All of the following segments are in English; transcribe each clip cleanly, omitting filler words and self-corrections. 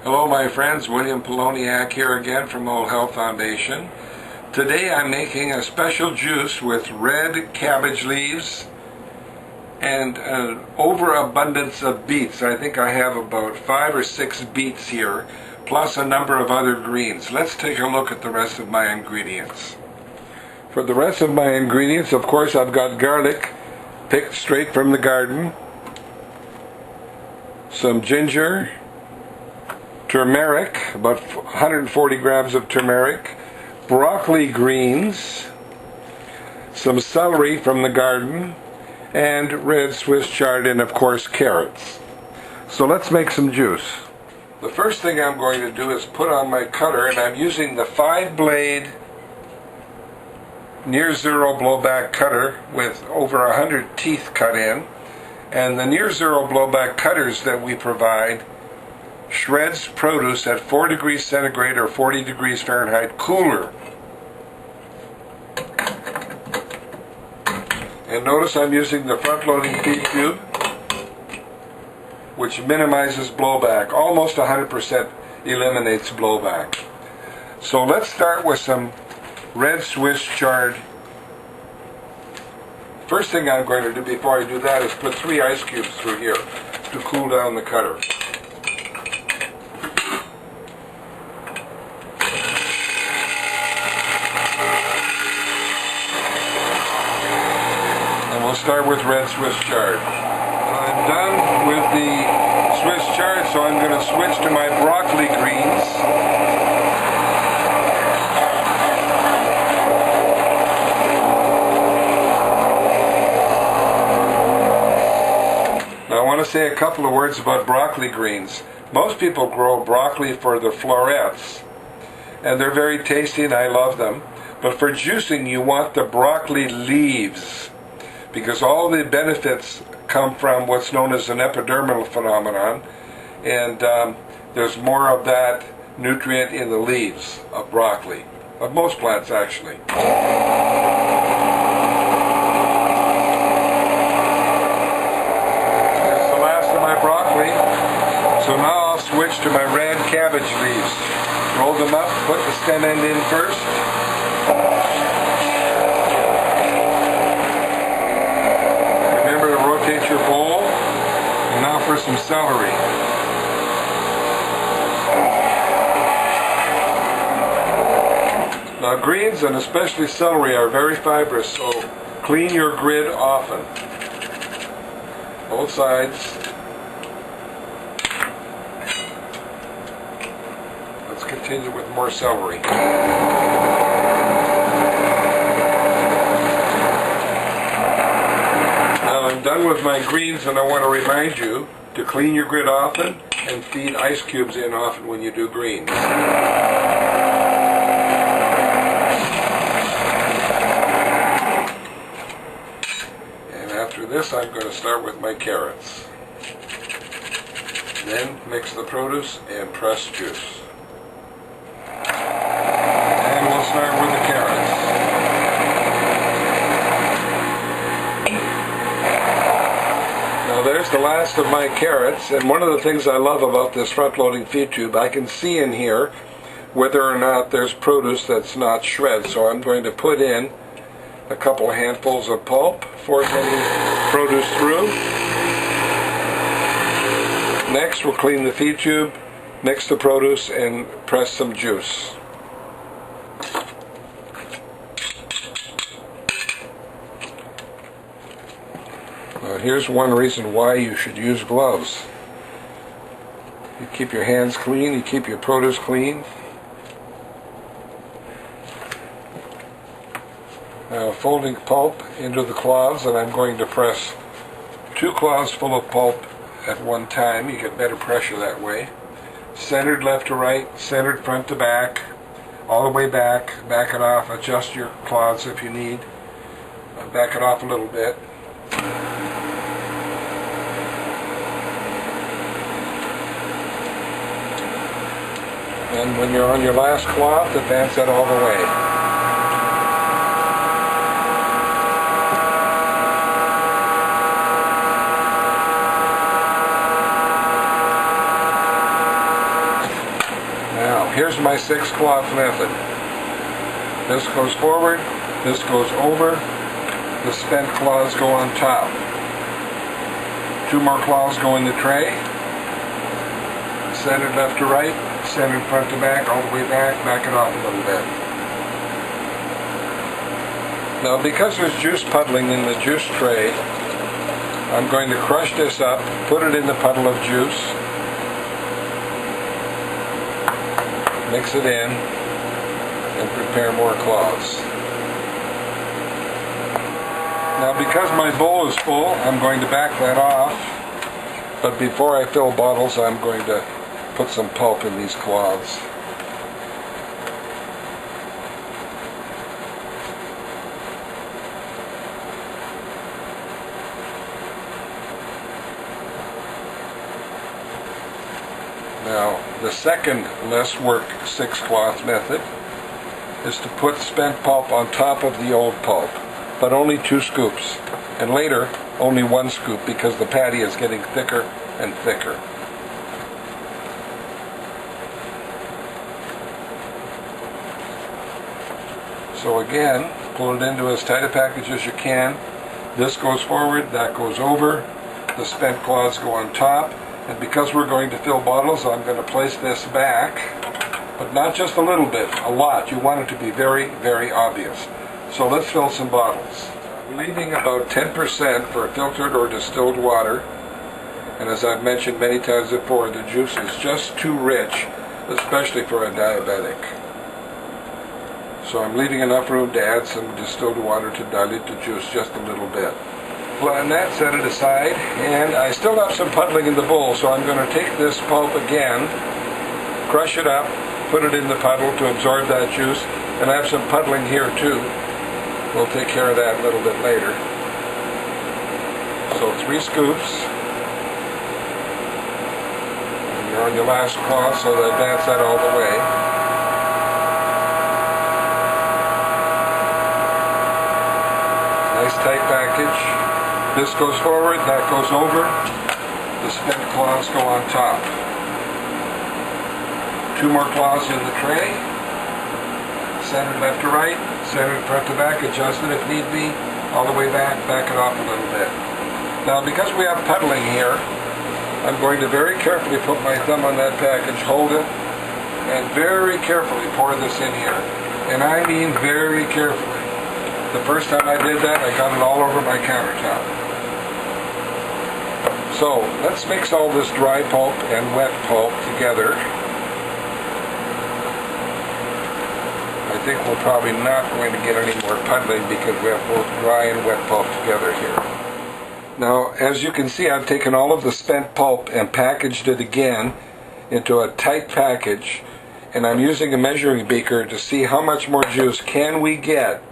Hello my friends, William Poloniak here again from Old Health Foundation. Today I'm making a special juice with red cabbage leaves and an overabundance of beets. I think I have about 5 or 6 beets here, plus a number of other greens. Let's take a look at the rest of my ingredients. For the rest of my ingredients, of course, I've got garlic picked straight from the garden, some ginger, turmeric, about 140 grams of turmeric, broccoli greens, some celery from the garden, and red Swiss chard, and of course carrots. So let's make some juice. The first thing I'm going to do is put on my cutter, and I'm using the 5-blade near zero blowback cutter with over 100 teeth cut in. And the near zero blowback cutters that we provide shreds produce at 4 degrees centigrade or 40 degrees Fahrenheit cooler. And notice I'm using the front-loading feed tube, which minimizes blowback. Almost 100% eliminates blowback. So let's start with some red Swiss chard. First thing I'm going to do before I do that is put 3 ice cubes through here to cool down the cutter. We'll start with red Swiss chard. I'm done with the Swiss chard, so I'm going to switch to my broccoli greens. Now I want to say a couple of words about broccoli greens. Most people grow broccoli for the florets, and they're very tasty and I love them. But for juicing, you want the broccoli leaves, because all the benefits come from what's known as an epidermal phenomenon, and there's more of that nutrient in the leaves of broccoli, of most plants actually. That's the last of my broccoli, so now I'll switch to my red cabbage leaves. Roll them up, put the stem end in first. Rotate your bowl, and now for some celery. Now greens, and especially celery, are very fibrous, so clean your grid often. Both sides. Let's continue with more celery. I'm done with my greens, and I want to remind you to clean your grid often and feed ice cubes in often when you do greens. And after this, I'm going to start with my carrots. Then mix the produce and press juice. And we'll start with the carrots. Now there's the last of my carrots, and one of the things I love about this front-loading feed tube, I can see in here whether or not there's produce that's not shred, so I'm going to put in a couple of handfuls of pulp, force any produce through. Next we'll clean the feed tube, mix the produce, and press some juice. Here's one reason why you should use gloves. You keep your hands clean, you keep your produce clean. Now folding pulp into the cloths, and I'm going to press 2 cloths full of pulp at one time. You get better pressure that way. Centered left to right, centered front to back, all the way back, back it off, adjust your cloths if you need. Back it off a little bit. And when you're on your last cloth, advance that all the way. here's my 6-cloth method. This goes forward, this goes over, the spent cloths go on top. 2 more cloths go in the tray, centered left to right, centered front to back, all the way back, back it off a little bit. Now because there's juice puddling in the juice tray, I'm going to crush this up, put it in the puddle of juice, mix it in, and prepare more cloths. Now because my bowl is full, I'm going to back that off, but before I fill bottles, I'm going to put some pulp in these cloths. Now, the second less work 6-cloth method is to put spent pulp on top of the old pulp, but only 2 scoops, and later only 1 scoop because the patty is getting thicker and thicker. So again, pull it into as tight a package as you can. This goes forward, that goes over, the spent cloths go on top, and because we're going to fill bottles, I'm going to place this back, but not just a little bit, a lot. You want it to be very, very obvious. So let's fill some bottles. I'm leaving about 10% for filtered or distilled water, and as I've mentioned many times before, the juice is just too rich, especially for a diabetic. So I'm leaving enough room to add some distilled water to dilute the juice just a little bit. Blend that, set it aside, and I still have some puddling in the bowl, so I'm going to take this pulp again, crush it up, put it in the puddle to absorb that juice, and I have some puddling here too. We'll take care of that a little bit later. So 3 scoops. And you're on your last cloth, so advance that all the way. Nice tight package. This goes forward, that goes over. The spent cloths go on top. 2 more cloths in the tray. Centered left to right, centered front to back, adjust it if need be, all the way back, back it off a little bit. Now because we have puddling here, I'm going to very carefully put my thumb on that package, hold it, and very carefully pour this in here. And I mean very carefully. The first time I did that, I got it all over my countertop. So, let's mix all this dry pulp and wet pulp together. I think we're probably not going to get any more puddling because we have both dry and wet pulp together here. Now, as you can see, I've taken all of the spent pulp and packaged it again into a tight package, and I'm using a measuring beaker to see how much more juice can we get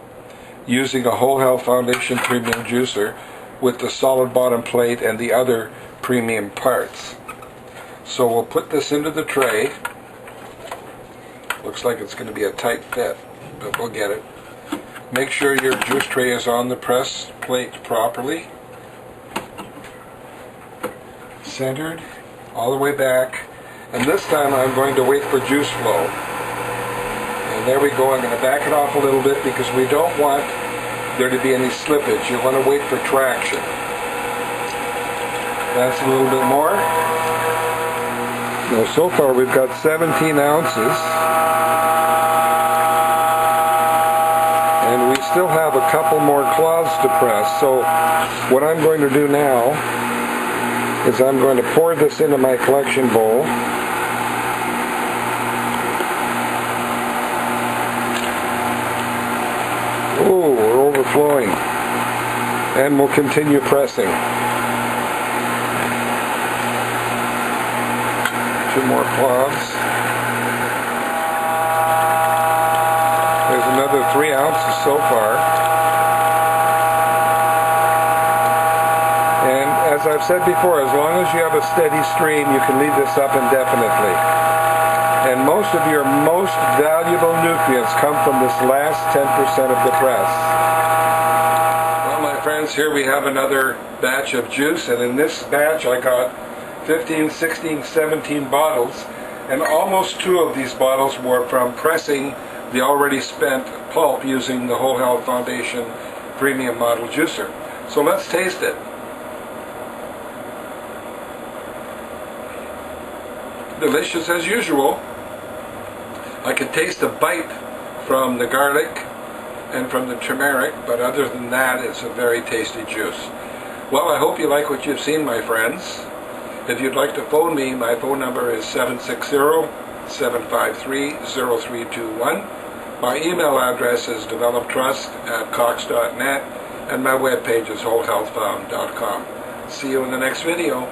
using a Whole Health Foundation premium juicer with the solid bottom plate and the other premium parts. So we'll put this into the tray. Looks like it's going to be a tight fit, but we'll get it. Make sure your juice tray is on the press plate properly. Centered, all the way back. And this time I'm going to wait for juice flow. And there we go. I'm going to back it off a little bit because we don't want there to be any slippage. You want to wait for traction. That's a little bit more. Now so far we've got 17 ounces. And we still have a couple more cloths to press. So what I'm going to do now is I'm going to pour this into my collection bowl. Oh, we're overflowing. And we'll continue pressing. 2 more cloths. There's another 3 ounces so far. And as I've said before, as long as you have a steady stream, you can leave this up indefinitely. And most of your most valuable nutrients come from this last 10% of the press. Well, my friends, here we have another batch of juice, and in this batch I got 15, 16, 17 bottles. And almost 2 of these bottles were from pressing the already spent pulp using the Whole Health Foundation Premium Model Juicer. So let's taste it. Delicious as usual. I can taste the bite from the garlic and from the turmeric, but other than that, it's a very tasty juice. Well, I hope you like what you've seen, my friends. If you'd like to phone me, my phone number is 760-753-0321. My email address is developtrust@cox.net, and my webpage is wholehealthfound.com. See you in the next video.